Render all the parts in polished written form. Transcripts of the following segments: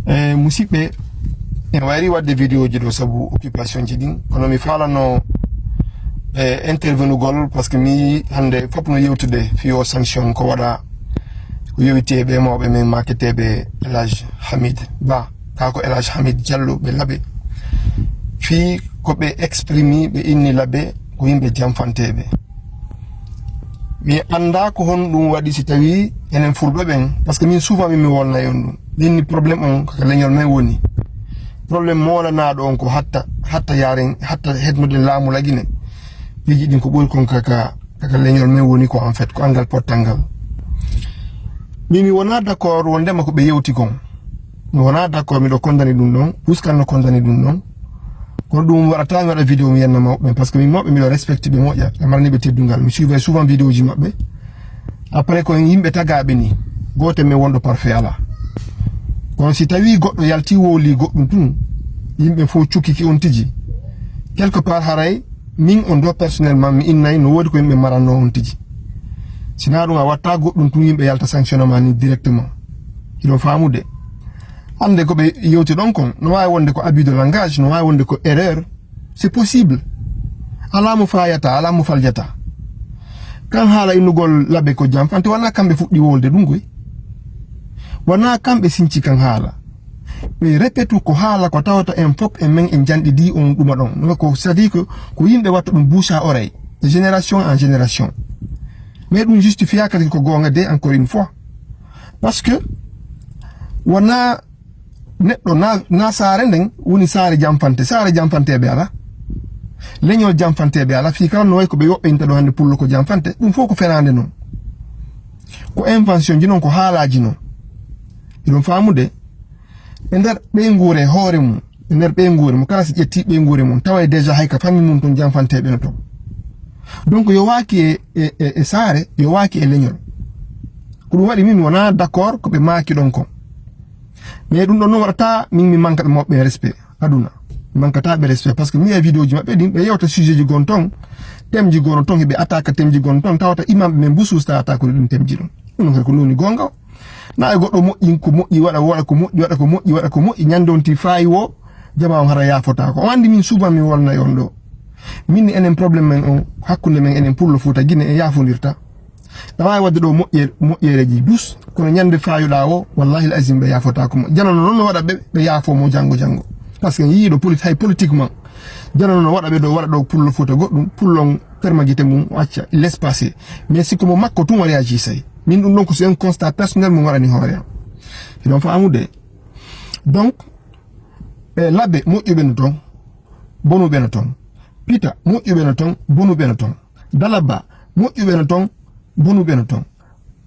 musidɓe en wari wadde vidéo ji ɗo sabu occupation ji ɗin kono mi falano intervenugol par ce que mi hande fof no yewtude fiyo sanction ko waɗa ko yowiteɓe mawɓe men maketeɓe Elhadji Hamid Ba kako Elhadji Hamid Diallo ɓe laaɓe fi koɓe exprimi ɓe inni laaɓe ko yimɓe jamfanteɓe mi anda ko hon ɗum waɗi si tawi enen fulɓe ɓen par ce que min souvent min mi wolnayi on ɗum ɗinni probléme on kaka leñol men woni probléme molanaɗo on ko hatta yaren hatta hednude laamu lagine piji ɗin ko ɓuri kon kaka leñol men woni ko en fait ko angal pottal ngal mi wona d' accord wondema ko ɓe yewti kon mi wona d' accord miɗo condani ɗum ɗon uskan no condani ɗum ɗon kono ɗum waɗata mi waɗa vidéo mi yenna mawɓe par ce que min mawɓe miɗo respecte ɓe moƴƴa ɓe maraniɓe teddungal mi suivay souvent vidéo ji maɓɓe après ko yimɓe tagaɓe ni goto men wonɗo parfait ala kono si tawi goɗɗo yalti wowli goɗɗum tun yimɓe fof cukkiki on tiji quelque part haray min on ɗo personnellement mi innayi no woodi ko yimɓe maranno on tiji sina ɗum a watta goɗɗum tun yimɓe yalta sanctionnement ni directement hiɗo famude hande ko ɓe yewti ɗon kon no wawi wonde ko abus de langage no wawi wonde ko erreur c'est possible ala mo fayata ala mo faljata kan haala innugol laaɓe ko jamfante wona kamɓe fuɗɗi wolde ɗum goy wona kamɓe sinci kan haala ɓe répétu ko haala ko tawata en fop en men en janɗidi on ɗuma ɗon ko c'est à dire que ko yimɓe watta ɗum bouche à oreille de génération en génération mais ɗum justifia kadi ko gonga de encore une fois parce que wona neɗɗo na saare nden woni saare jamfanteɓe ala leñol jamfanteɓe ala fi kala no way ko ɓe yoɓɓinta ɗo hande pullo ko jamfante ɗum fof ko fenande noon ko invention ji noon ko haalaji noon iɗon famude e nder ɓeyguure hoore mum e nder ɓeyguure mum kala so ƴetti ɓeyguure mum tawa déjà hayka famille mum ton jamfanteɓe no ton donc yo waaki e saare yo waaki e leñol ko ɗum waɗi min mi wona d' accord ko ɓe maaki ɗon kon mais ɗum ɗon noon waɗata min mi manka ɓe mawɓe respect aduna mi mankataɓe respect par ce que mi e vidéo ji maɓɓe ɗin ɓe yewta sujet ji gon ton thème ji gono ton heɓe attaque thème ji gon ton tawata imamɓe men bususta attaque ɗum thème ji ɗon ɗum kadi ko noni gonga na e goɗɗo moƴƴi ko moƴƴi waɗa ko moƴƴi waɗa ko moƴƴi ñande on ti fayi wo jama on hara yafotako o andi min souvent mi wolnayi on ɗo min ni enen probléme men on hakkude men enen pullo Fouta Guinée en yafodirta ɗa wawi wadde ɗo moƴƴereji dus kono ñande fayuɗa o wallahi l azim ɓe yafotako mo janano noon no waɗa ɓe yafomo janggo par ce que yiiɗo hay politiquement janano no waɗa ɓe ɗo waɗa ɗo pullo Fouta goɗɗum pullon permaguité mum o acca il laisse passer mais siko mo makko tun waɗi aji sayi min ɗum ɗon ko c'est un constat personnel mo waɗani hoore am hiɗon famude donc labbe moƴƴuɓe no ton bonuɓe no ton Pita moƴƴuɓe no ton bonuɓe no ton Dalaba moƴƴuɓe no ton bonuɓe no ton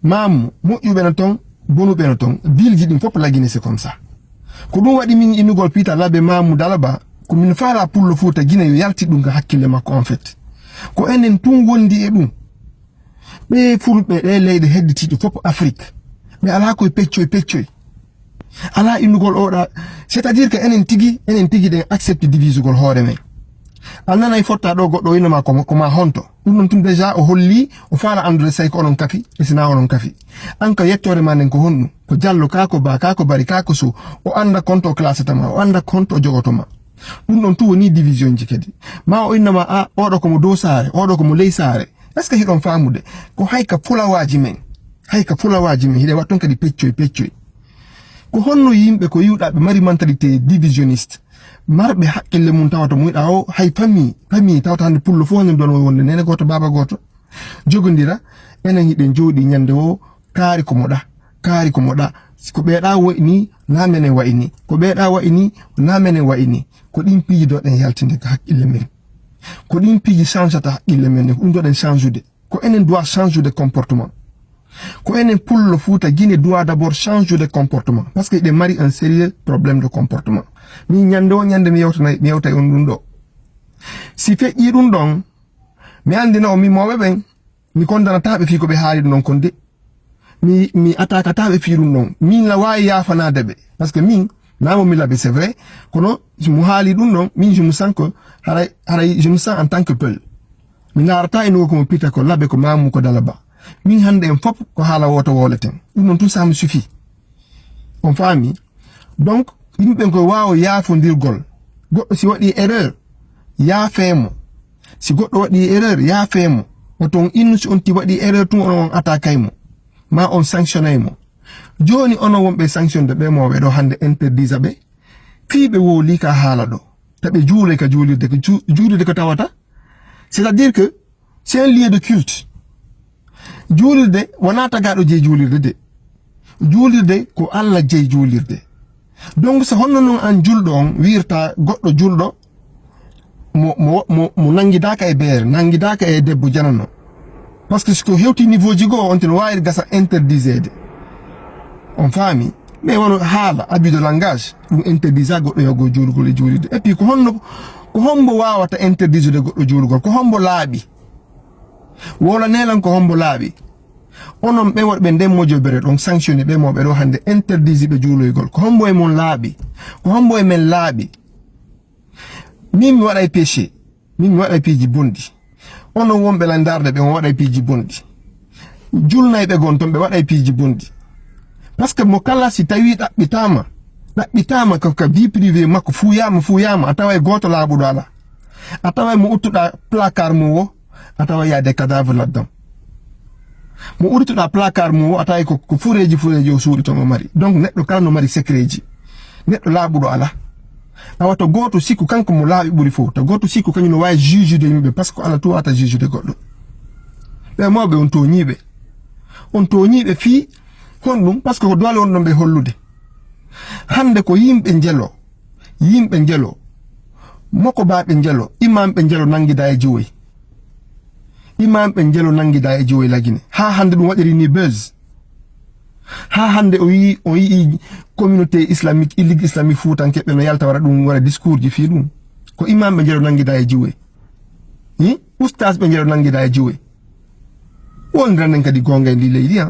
Mamu moƴƴuɓe no ton bonuɓe no ton ville ji ɗin fof lagine c'est comme ça ko ɗum waɗi min innugol Pita labbe Mamu Dalaba ko min faala pullo Fouta Guinée yo yalti ɗum ga hakkille makko en fait ko enen tun wondi e ɗum ɓe fulɓe ɗe leyɗe hedditiɗe fof Afrique ɓe ala koye peccoy ala innugol oɗa c'est à dire que enen tigui ɗen accepte divisugol hoore men a nanay fotta ɗo goɗɗo winoma koma honto ɗum ɗon tum déjà o holli o faala andude say ko onon kafi e sina onon kafi an ka yettore ma nden ko honɗum ko Diallo kako Ba kako Bari kako Sow o anda compte o classatama o anda compte o jogotoma ɗum ɗon tu woni division ji kadi ma o innama a oɗo komo dow saare oɗo komo ley saare est ce que hiɗon famude ko hayka fulawaji men hiɗe watton kadi peccoy ko honno yimɓe ko yiwɗaɓe mari mentalité divisionniste marɓe haqqille mum tawata mo yiɗa o hay famille tawata hande pullo fof hañum ɗon wonde nene goto baba goto jogodira enen hiɗen jooɗi ñande o kaari ko moɗa ko ɓeeɗa wayni na menen wayni ko ɓeeɗa wayni na menen wayni ko ɗin piiji doɗen yaltinde ko haqqille men ko ɗin piiji changata haqqille men ɗum doɗen change ko enen doit change de comportement ko enen pullo Fouta Guinée doit d'abord changer de comportement parce que ɗe mari un sérieux problème de comportement min ñande o ñande mi yewtay on ɗum ɗo si feƴƴi ɗum ɗon mi andina o mi mawɓe ɓen mi kondanataɓe fi ko ɓe haali ɗum ɗon kon de mi attaquataɓe fi ɗum ɗon min la wawi yafanade ɓe par ce que min namo mi laɓe c'est vrai kono mo haali ɗum ɗon min je me sens que haray je me sens en tant que peul mi garata enugo komo Pita ko laɓe ko Mamu ko Dalaba min hande en fop ko haala woto woleten ɗum ɗon tout ça me suffit on faami donc yimɓe ko waawa yaafondirgol goɗɗo si waɗi erreur yaafeemo si goɗɗo waɗi erreur yaafeemo oton innu si on ti waɗi erreur tun on attaquaymo ma on sanctionnaymo joni onon wonɓe sanctionde ɓe moɓe ɗo hande interdisa ɓe fiiɓe wowli ka haala ɗo taɓe juule ka juulirde ko juulirde ko tawata c'est à dire que c'est un lieu de culte juulirde wona tagaɗo jeey juulirde de juulirde ko Allah jeey juulirde donc so honno noon an julɗo on wirta goɗɗo julɗo mo nangidaka e beere nangidaka e debbo janano par ce que siko hewti niveau ji goo on ten wawi gasa interdisede on faami mais wono haala abus de langage ɗum interdisa goɗɗo yahgo juulgol e juulirde et puis ko hombo wawata interdisude goɗɗo juulgol ko hombo laaɓi wola nelan ko hombo laaɓi onon ɓe wonɓe nden mojobere ɗon sanctionné ɓe moɓe ɗo hande interdisi ɓe juuloygol ko hombo e mon laaɓi ko hombo e men laaɓi min mi waɗa e péché min mi waɗa e piiji bonɗi onon wonɓe landarde ɓe on waɗa e piiji bonɗi julnayɓe gon ton ɓe waɗa e piiji bonɗi par ce que mo kala si tawi ɗaɓɓitama ka vie privé makko fuyama a tawa e goto laaɓuɗo ala a tawa mo uttuɗa placard mo o a tawa yaade cadavre là-dedans mo urtuɗa placard mo o a tawi ko fureji o suuɗi tomo mari donc neɗɗo kala no mari secret ji neɗɗo laaɓuɗo ala awa to goto sikku kanko mo laaɓi ɓuri fof to goto sikku kañum no wawi juge de yimɓe par ce que Allah to wata juge de goɗɗo ɓe mawɓe on toñiɓe fii honɗum par ce que ko dole wonɗon ɓe hollude hande ko yimɓe jelo moko baɓe jelo imamɓe jelo nangida e jowoyi imamɓe jelo nangida e jowoyi lagine ha hande ɗum waɗiri ni buzz ha hande o yi communauté islamique ligue islamique fuutankeɓe no yalta wara ɗum wara discours ji fi ɗum ko imamɓe jelo nangida e jowoyi oustas ɓe jelo nangida e jowoyi wondiran nen kadi gonga e ndi leydi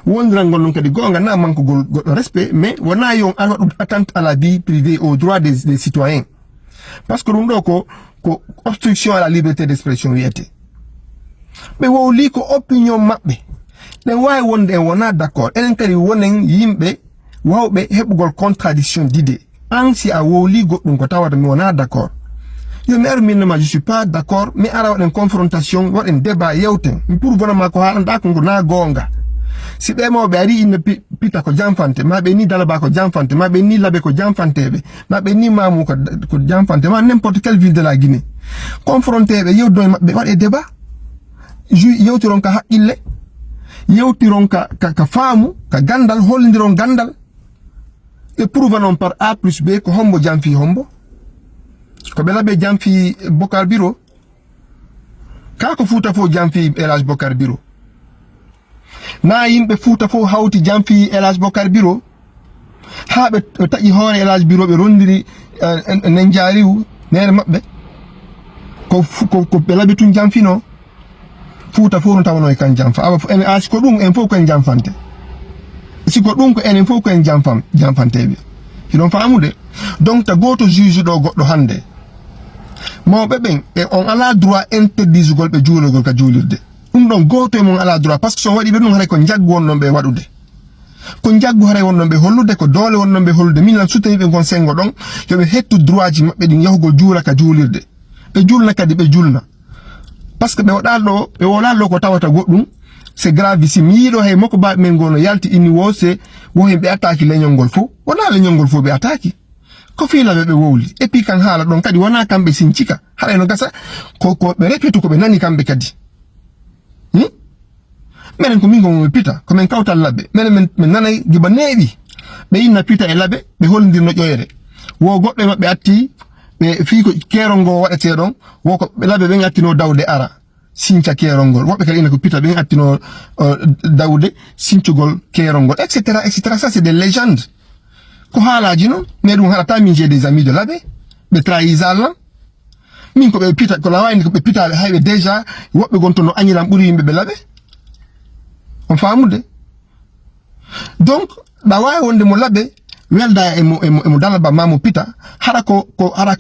wondiran gon non kadi gonga na manque goɗɗo respect mais wona yon ar waɗu attente à la vie privée aux droits des citoyens parce que ɗum ɗo ko obstruction à la liberté d'expression wiyete ɓe wowli ko opinion maɓɓe ɗen wawi wonde en wona d'accord enen kadi wonen yimɓe wawɓe heɓugol contradiction d'idée an si a wowli goɗɗum ko tawata mi wona d'accord yo mi aru minnema je suis pas d'accord mi ara waɗen confrontation waɗen débat yewten mi pour vraiment ko haalanta ko na gonga si ɓe mawɓe ari inne pita ko janfante ma ɓe ni dalaba ko janfante ma ɓe ni labe ko janfanteɓe ma ɓe ni mamu ko janfante ma n'importe quelle ville de la Guinée confronteɓe yewdo e maɓɓe waɗe débat yewtiron ka haqqille yewtiron ka faamu ka gandal hollidiron gandal e prouvanon par A plus B ko hombo janfi hombo ko ɓe laɓe janfi Bocar Biro ka ko Fouta fo janfi El Hadj Bocar Biro na yimɓe Fouta fo hawti janfi El Hadj Bocar Biro ha ɓe taƴi hoore El Hadj Biro ɓe rondiri nen jaariwu nene maɓɓe ko ɓe laɓi tun janfino Fouta fo no tawano e kan janfa awa en siko ɗum en fof ko en janfante siko ɗum ko enen fof ko en janfanteɓe hiɗon famude donc ta goto juge ɗo goɗɗo hande mawɓe ɓen e on ala droit interdisugol ɓe juulogol ka juulirde ɗum ɗon goto e mon ala droit par ce que son waɗi ɓe ɗum haray ko jaggu wonɗon ɓe waɗude ko jaggu haray wonɗon ɓe hollude ko doole wonɗon ɓe hollude min lan sutaniɓe gon sengo ɗon yoɓe hettu droit ji maɓɓe ɗin yahugol juula ka juulirde ɓe julna kadi ɓe julna par ce que ɓe woɗa ɗo ko tawata goɗɗum c'est gravissime yiiɗo hay makko baɓe men gono yalti inni wo se wo hen ɓe attaque leñol ngol fof wona leñol ngol fof ɓe attaque ko fiilaɓe ɓe wowli et puis kan haala ɗon kadi wona kamɓe sincika haɗa no gasa ko ɓe répétu ko ɓe nani kamɓe kadi minen ko min gomomi pita komin kawtal labɓe minen min nanay giba neeɓi ɓe inna pita e labɓe ɓe hollidirno ƴoyre wo goɗɗo e maɓɓe atti ɓe fii ko keerol ngol waɗete ɗon woko ɓe labɓe ɓen attino dawde ara sinca keerol ngol woɓɓe kadi ina ko pita ɓen attino dawde sincugol keerol ngol etc ça c'est des légendes ko haalaji noon mais ɗum haɗata min j'ai des amis de labɓe ɓe trahis Allah min ko ɓe pita ko lawani ko ɓe pitaɓe hayɓe déjà woɓɓe gon to no añiran ɓuuri yimɓe ɓe labɓe on famude donc ɗa wawi wonde mo labɓe welda emo dalaba ma mo pita hara ko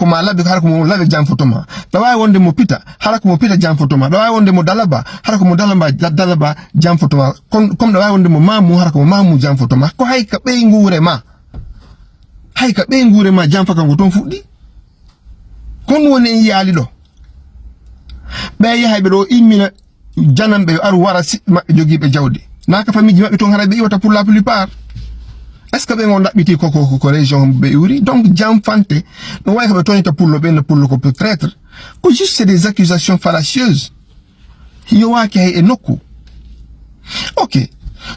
ma labbe hara ko mo labbe jam fotoma da way wonde mo pita hara ko mo pita jam fotoma da way wonde mo dalaba hara ko mo dalaba jam fotoma comme da way wonde mo mamu hara ko mo mamu jam fotoma ko hay ka be ngure ma hay ka be ngure ma jam faka ngoton fuddi kon woni en yaali do be yahaybe do immina janambe ar wara ma jogibe jawdi naka famiji mabbe ton harabe iwata pour la plupart est ce que be ngon dabbiti ko région be wuri donc jam fante no way ko tonita pour le ben pour le ko peut-être ko juste c'est des accusations fallacieuses yo wake hay enoku ok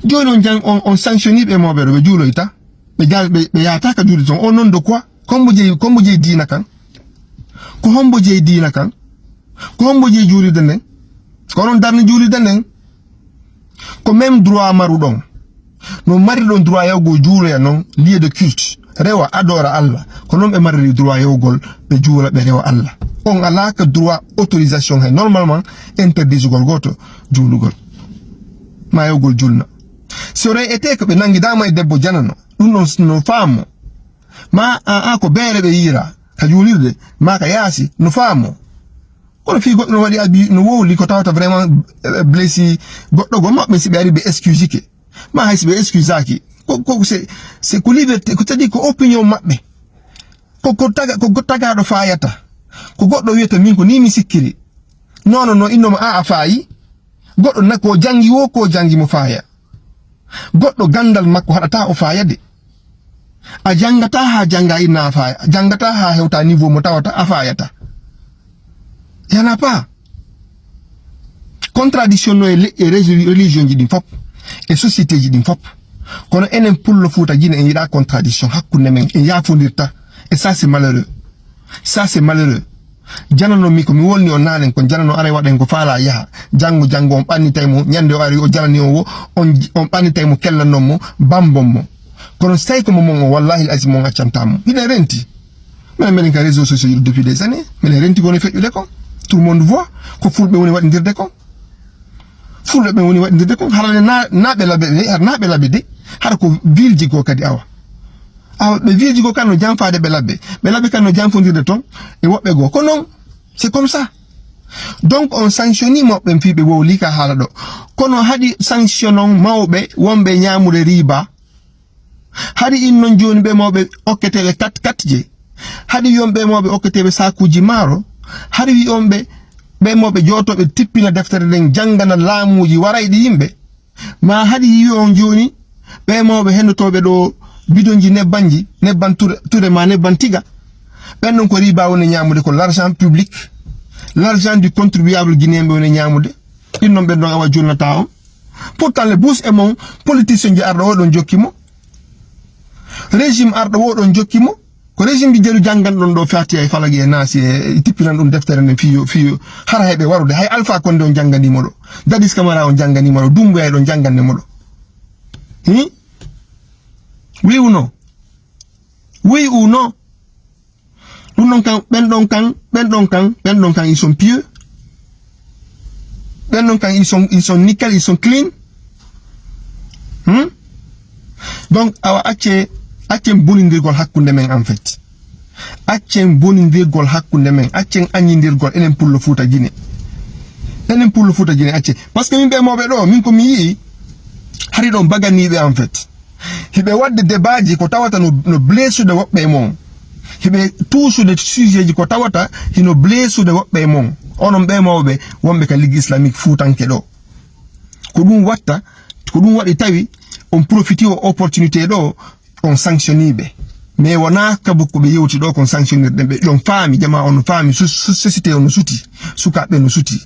joni on sanctionne be mo be juulo ita be yaata ka juulo ton on non de quoi comme je dina kan ko hombo je dina kan ko hombo je juuli den ko non darni juuli den ko même droit marudon no mari don droit yawgo juulo ya non lieu de culte rewa adora Allah ko non be mari droit yawgol be juula be rewa Allah on ala ka droit autorisation hay normalement interdit gol goto juulugol ma yawgol julna si aurait été que be nangi dama e debbo janano dum non no famo ma ko bere be yira ka juulirde ma ka yaasi no famo ko fi goddo no wadi abi no wowli ko tawata vraiment blessi goddo go mabbe si be ari be excuse ke ma hay si be excuse aki ko c'est ko liberté ko tadi ko opinion mabbe ko taga do faayata ko goddo wieta min ko ni mi sikkiri non inno ma faayi goddo nako jangi wo ko jangi mo faaya goddo gandal makko hadata o faayade a jangata ha janga ina faaya jangata ha hewta niveau mo tawata afaayata yana pas contradiction no e religion ji din fop e société ji din fop kono enen pullo fuuta jine en yida contradiction hakkunde men en yafondirta et ça c'est malheureux janano mi ko mi wolni on nanen ko janano are waden ko faala yaha jango on bannitay mo nyande o ari o jalani o on bannitay mo kellanom mo bambom mo kono say ko mo wallahi alazim mo accantam ina renti men ka réseaux sociaux depuis des années men renti goni fejjude ko tout le monde voit ko fulbe woni wadirde ko harane naabe labbe de har ko vilji ko kadi awa be vilji ko kanno jamfaade be labbe kanno jamfondirde ton e wobbe go ko non c'est comme ça donc on sanctionne mo be fibe wowli ka hala do kono hadi sanctionnon mawbe wombe nyaamude riba hadi innon joni be mawbe okketebe kat je hadi yombe mawbe okketebe sakuji maro hadi wi ombe be mawbe jotobe tippina deftere den jangana laamuji waraydi yimbe ma hadi yi on joni be mawbe hendotobe do bidonji nebban ture ma nebban tiga ben non ko riba woni nyaamude ko l'argent public l'argent du contribuable guinéen be woni nyaamude innon be don awa jonnata on pourtant le bous et mon politicien ji ardo wodon jokkimo régime ardo wodon jokkimo ko régime bi jelu jangan don do fati ay falagi e nasi e tippinan dum deftere ne fiyo har hebe warude hay alpha konde on jangani modo dadis camara on jangani modo dumbu ay don janganne modo oui ou non non kan ben don kan ils sont pieux ben don kan ils sont nickel, ils sont clean donc awa accen bonindirgol hakkunde men en fait accen bonindirgol hakkunde men accen anyindirgol enen pullo fuuta jine accen parce que min be mobe do min ko mi yi hari don baganibe en fait hibe wadde débatji ko tawata no blessude wobbe mon hibe tousude sujet ko tawata hino blessude wobbe mon onon be mawbe wombe ka ligue islamique fuutanke do ko dum wadi tawi on profite o opportunité do on sanctionne be mais wana kabu ko be yewti do kon sanctionner dembe don fami jama on fami société on suti sukabe no suti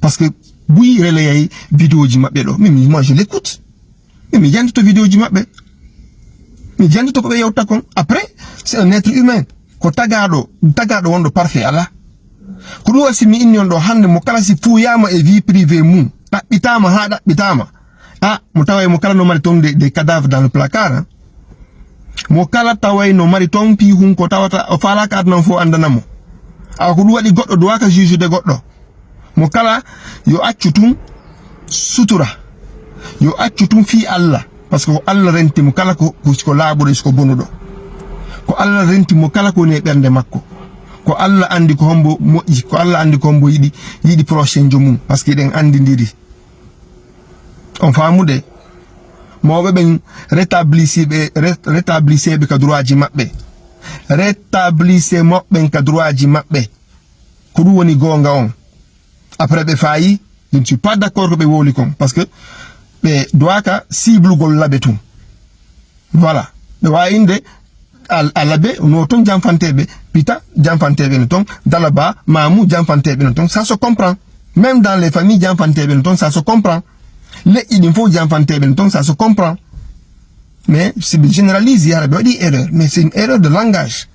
parce que buy relay vidéo ji mabbe do mimi moi je l'écoute mimi janto vidéo ji mabbe mi janto ko be yewta kon après c'est un être humain ko tagado wondo parfait ala ko do wasi mi inni on do hande mo kala si fu yama e vie privée mum dabbitama mo taway mo kala no mari ton des cadavres dans le placard mo kala taway no mari ton pi hun ko tawata o fala ka adnan fo andanamo ko du wadi goddo do waka juge de goddo mo kala yo accutum sutura yo accutum fi Allah parce que Allah renti mo kala ko laabure ko bonudo ko Allah renti mo kala ko ne bernde makko ko Allah andi ko hombo moji ko Allah andi ko hombo yidi prochain jomum parce que den andi ndiri on faamude mawɓe ɓen rétablissé ɓe ka droit ji maɓɓe, rétablissé moɓɓen ka droit ji maɓɓe, ko ɗum woni gonga on. Après ɓe fayi, je ne suis pas d'accord ko ɓe woli kon, parce que ɓe doit ka ciblugol laɓe tum. Voilà, ɓe wawi inde a laɓe no ton janfanteɓe, pita janfanteɓe no ton, Dalaba, Mamou janfanteɓe no ton, ça se comprend. Même dans les familles janfanteɓe no ton, ça se comprend. Il faut janfanteɓe no ton, ça se comprend. Mais si ɓe généralise yara ɓe waɗi erreur, mais c'est une erreur de langage.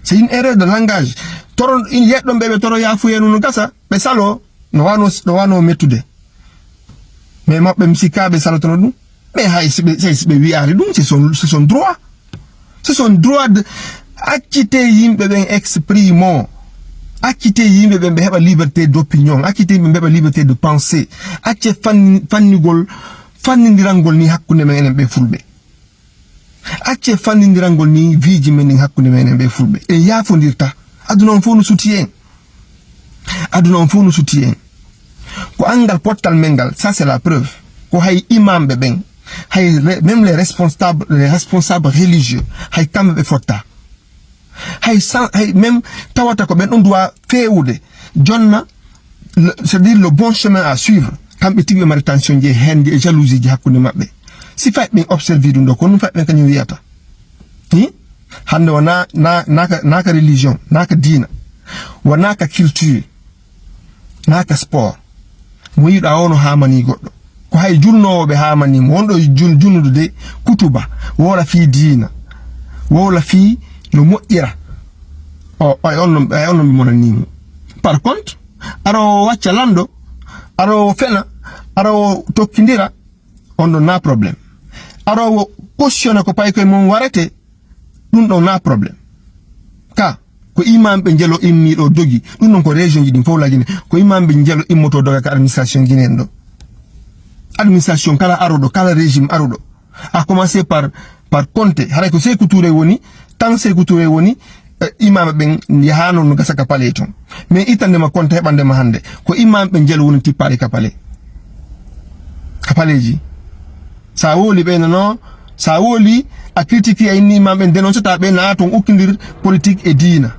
C'est une erreur de langage. Toron yeɗɗon ɓe toro yafuyenu no gasa ɓe salo no wano mettude. Mais maɓɓe misikaɓe salotono ɗum. Mais hay siɓe wiyari ɗum, c'est son droit. C'est son droit de accite yimɓe ɓen exprimo. Accite yimɓe ɓen ɓe heɓa liberté d'opinion. Accite yimɓe ɓe heɓa liberté de pensée. Acce fannidirangol ni hakkunde men enen ɓe fulɓe. Acce fannidirangol ni viiji men ni hakkunde men enen ɓe fulɓe. En yafondirta. Aduna on fof no suti en. Aduna on fof no suti en. Ko angal pottal mengal, ça c'est la preuve. Ko hay imam ɓe ɓen, même les responsables religieux, hay kamɓe ɓe fotta. Hay même tawata ko ɓen ɗon doit fewude jonna, c'est-à-dire le bon chemin à suivre. Kamɓe tigi ɓe mari tension je hendi e jalousie ji hakkunde maɓɓe. Si fay ɓen observe ɗum ɗo ko ɗum fay ɓen kañum wiyata. Hande wona naka religion, naka dina, wonaka culture, naka sport. Mo yiɗa ono hamani goɗɗo. Ko hay julnowoɓe hamani mo wonɗo julnude de kutuba, wola fi dina, wola fi no moƴƴira. Ay on ɓe monanimo. Par contre, aro wacca lando, aro fena, aro tokkindira, on ɗon na probléme. Aro cautionne ko pay koye mum warete, ɗum ɗon na probléme. Ka ko imam ɓe jelo immiɗo dogi, ɗum ɗon ko région ji ɗin fof la Guinée, ko imam ɓe jelo immoto doga ka administration guinéen ɗo. Administration kala aruɗo, kala régime aruɗo, a commencé par Conté, haray ko Sékou Touré woni, tan Sékou Touré woni, imam ɓen yahano no gasa ka pale ton. Mais itandema Conté heɓandema hande, ko imam ɓe jelo woni tippari ka paleji. Sa woli ɓe non, sa woli a critique ay ni imam ɓen dénoncé ta ɓe na ton ukkidir politique et dina.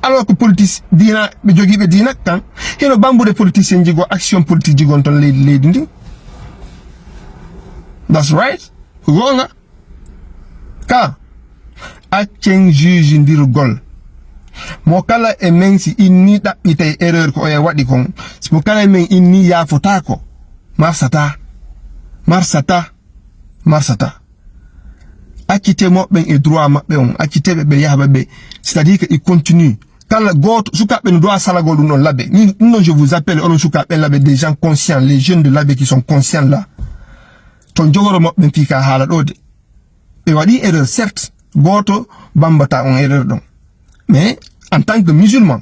Alors que politique dina ɓe jogiiɓe dina kan, heno bambude politicien jigo action politique jigon ton leydi ndi. That's right. Ko gonga. Ka accen juge ndirgol. Mo kala e men si inni ɗaɓɓitay erreur ko o waɗi kon, mo kala e men inni yafotako, marsata. Accite moɓɓen e droit maɓɓe on, acciteɓe ɓe yaha ɓe, c'est-à-dire que il continue. Kala goto sukaɓe no doit salagol ɗum ɗon laɓe. Non, je vous appelle onon sukaɓe laɓe, des gens conscients, les jeunes de laɓe qui sont conscients là. Ton jogoro moɓɓe fika haala ɗo de. Ɓe waɗi erreur, certes, goto bambata on erreur ɗon. Mais en tant que musulman,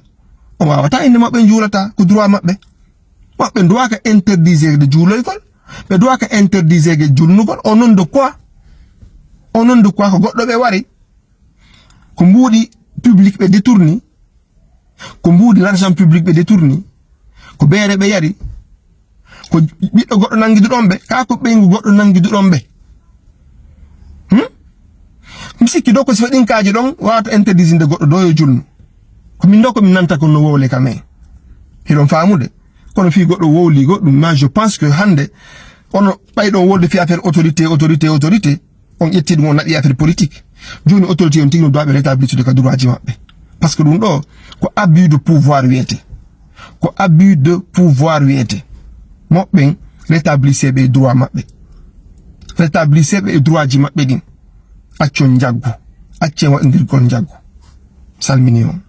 on wawata inde maɓɓe juulata ko droit maɓɓe. Maɓɓe doit ka interdire de juuloygol, ɓe doit ka interdire de julnugol, au nom de quoi? Au nom de quoi ko goɗɗo ɓe wari, ko mbuuɗi public ɓe détourni, ko mbuuɗi l'argent public ɓe détourni, ko beere ɓe yari, ko ɓiɗɗo goɗɗo nangiduɗon ɓe, ka ko ɓeygu goɗɗo nangiduɗon ɓe. Mi sikki do ko si waɗin kaaji ɗon wawata interdisinde goɗɗo do yo julnu. Ko min do ko min nanta kono wowle kamen. Hiɗon faamude. Kono fi goɗɗo wowli goɗɗum, mais je pense que hande ono ɓayɗon wolde fi affaire autorité. On ƴetti ɗum on naɓi affaire politique. Joni autorité on tigno doaɓe rétablitude ka droit ji maɓɓe. Par ce que ɗum ɗo ko abus de pouvoir wiyete. Ko abus de pouvoir wiyete. Moɓɓen rétablissé ɓe droit maɓɓe. Rétablissé ɓe droit ji maɓɓe ɗin. Accon jaggu. Accen waɗindirgol jaggu. Salmini on.